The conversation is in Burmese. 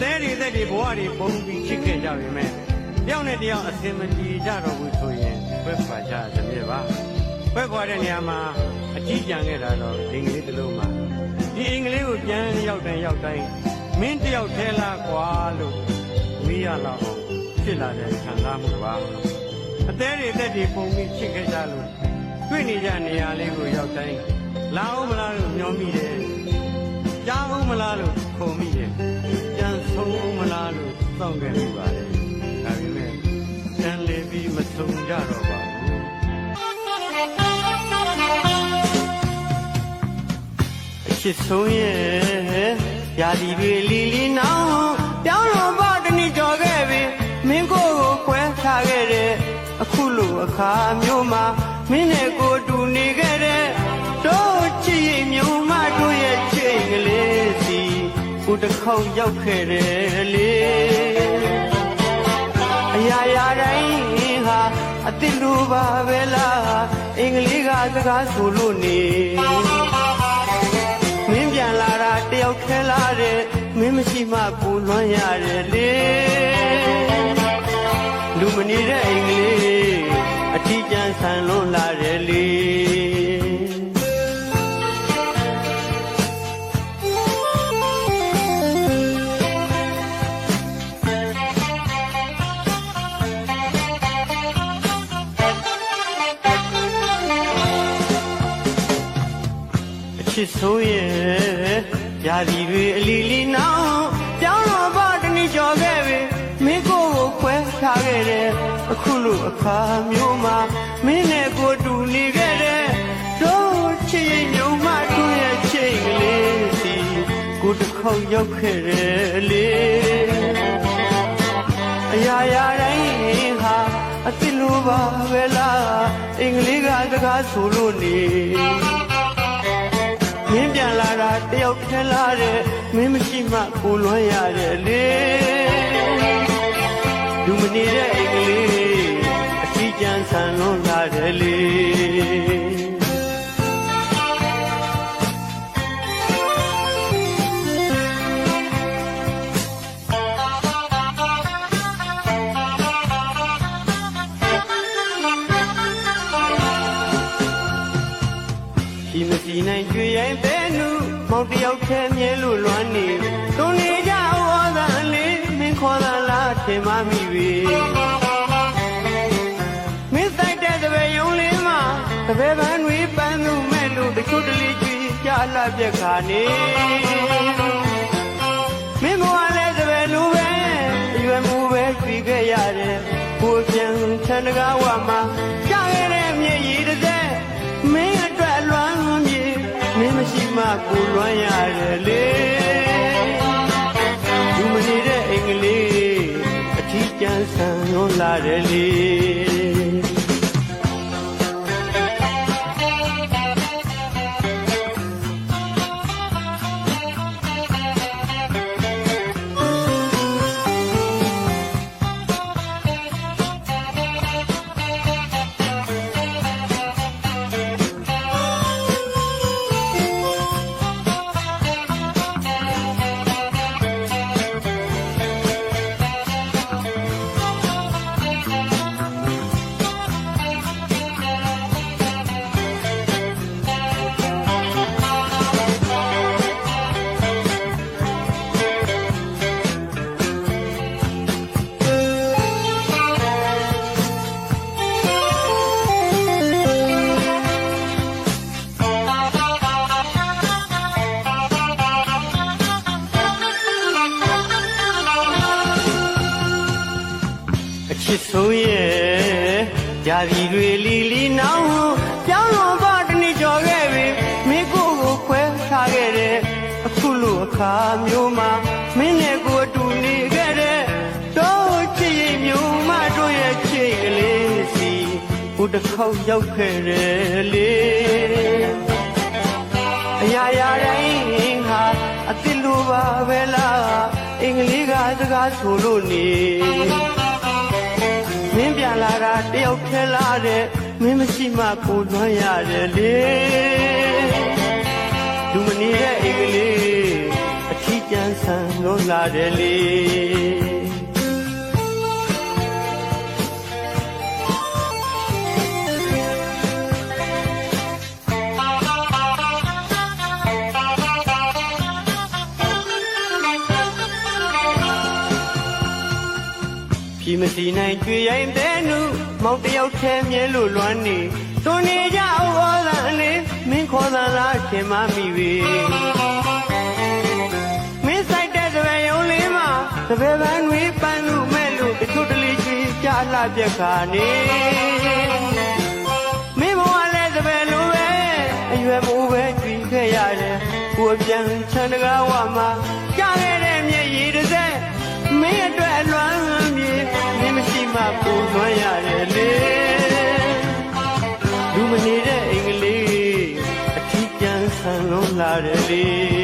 သေးတွေဘဝတွေပုံပြီးချစ်ခဲ့ကြပြီမဲ့တယောက်နဲ့တယောက်အစင်မပြေကြတော့ဘူးဆိုရင်ခွဲခွာကြရသမျှပါခွဲခွာတဲ့နေရာမှာအကြီးကျန်ခဲ့တာတော့အင်္ဂလိပ်တစ်လုံးမှာဒီအင်္ဂလိပ်ကိုပြန်ရောက်တိုင်းမင်းတယောက်ထဲလားကွာလို့မေးရတော့ဖြစ်လာတဲ့ခံစားမှုပါအသေးတွေပုံပြီးချစ်ခဲ့ကြလို့တွေ့နေကြနေရာလေးကိုရောက်တိုင်းလာအောင်မလားလို့မျှော်မိတယ်ကြားအောင်မလားလို့ခုံမိတယ်ကြံဆုံးအောင်မလားလို့စောင့်ခဲ့မိပါတယ်ဒါပေမဲ့တန်လေပြီးမဆုံးကြတော့ပါဘူးအချစ်ဆုံးရဲ့ရာသီတွေလီလီနောင်ပြောင်းလို့ပါတနည်းကြော်ခဲ့ပြီမင်းကိုကွဲထားခဲ့တဲ့အခုလိုအခါမျိုးမှာမင်းနဲ့ကိုတူနေခဲ့တဲ့တို့ချစ်ရင်မြုံမတို့ရဲ့ချိန်ကလေးစီကိုတစ်ခေါက်ရောက်ခဲ့တယ်လေအရာရာတိုင်းဟာအစ်စ်လိုပါပဲလားအင်္ဂလိပ်ကစကားဆိုလို့နေမင်းပြန်လာတာတယောက်ခဲလာတဲ့မင်းမရှိမှကိုလွမ်းရတယ်လေလူမနေတဲ့အင်္ဂလိပ်အထီးကျန်ဆန်လွန်လာတယ်လေချစ်ဆိုးရဲ့ရာသီတွေအလီလီနောင်ပြောင်းတော့ပါတနည်းကြော်ခဲ့ပြီမင်းကိုခွဲထားခဲ့တဲ့အခုလိုအခါမျိုးမှာမင်းနဲ့ကိုတူနေခဲ့တဲ့တို့ချစ်ရင်ညုံမတို့ရဲ့ချိန်ကလေးစီကိုတစ်ခေါက်ရောက်ခဲ့တယ်လေအရာရာတိုင်းဟာအစ်စ်လိုပါပဲလားအင်္ဂလိပ်ကစကားဆိုလို့နေမင်းပြန်လာတာတယောက်ထဲလာတဲ့မင်းမရှိမှကိုလွမ်းရတယ်လေလူမနေတဲ့အင်္ဂလိပ်အထီးကျန်ဆန်လွန်လာတယ်လေဒီမစီနိုင်ကြွေရင်ပဲနုမောင်တယောက်ထဲမြဲလို့လွမ်းနေတုံနေကြဩဇာလေးမင်းခေါ်တာလားထင်မှမိပြီမင်းတိုက်တဲ့တပည့်ယုံလေးမှာတပည့်ပန်းတွေပန်းသူမဲ့လို့တချို့တလေကြွေကြလာပြက်ခါနေမင်းဘဝလည်းတပည့်လိုပဲအရွယ်မူပဲကြွေခဲ့ရတယ်ကိုပြန်ချန်တကားဝမှာကြားခဲ့တဲ့မြေကြီးတစ်စက်မင်းအတွက်လွမ်းမြေမင်းမရှိမှကိုလွမ်းရတယ်လေလူမနေတဲ့အင်္ဂလိပ်အထီးကျန်ဆန်လွန်လာတယ်လေချစ်ဆိုးရဲ့ရာသီတွေလီလီနောင်ပြောင်းလို့ပါတနည်းကြော်ခဲ့ပြီမင်းကိုခွဲထားခဲ့တဲ့အခုလိုအခါမျိုးမှာမင်းနဲ့ကိုတူနေခဲ့တဲ့တို့ချစ်ရင်မြုံမတို့ရဲ့ချိန်ကလေးစီကိုတစ်ခေါက်ရောက်ခဲ့တယ်လေအရာရာတိုင်းဟာအစ်စ်လိုပါပဲလားအင်္ဂလိပ်ကစကားဆိုလို့နေမင်းပြန်လာတာတယောက်ထဲလာတဲ့မင်းမရှိမှကိုလွမ်းရတယ်လေလူမနေတဲ့အင်္ဂလိပ်အထီး ကျန်ဆန်လို့လာတယ်လေဒီမစီနိုင်ကြွေရင်တဲ့နုမောင်တယောက်ထဲမြဲလို့လွမ်းနေသွန်နေကြဩဝါဒအနေမင်းခေါ်လာလားရှင်မမိပြီမင်းဆိုင်တဲ့တပည့်ရုံလေးမှာတပည့်ပန်းတွေပန်းလို့မဲ့လို့တချို့တလေချီကြလှပြက်ခါနေမင်းဘဝလည်းတပည့်လိုပဲအရွယ်မိုးပဲကြွေခဲ့ရတယ်ကိုပြန်ချမ်းတကားဝမှာကြားခဲ့တဲ့မျက်ရည်တစ်စက်မင်းအတွက်အလွမ်းမြေမင်းမရှိမှပူလွှမ်းရတယ်လေလူမနေတဲ့အိမ်ကလေးအထီးကျန်ဆန်လုံးလာတယ်လေ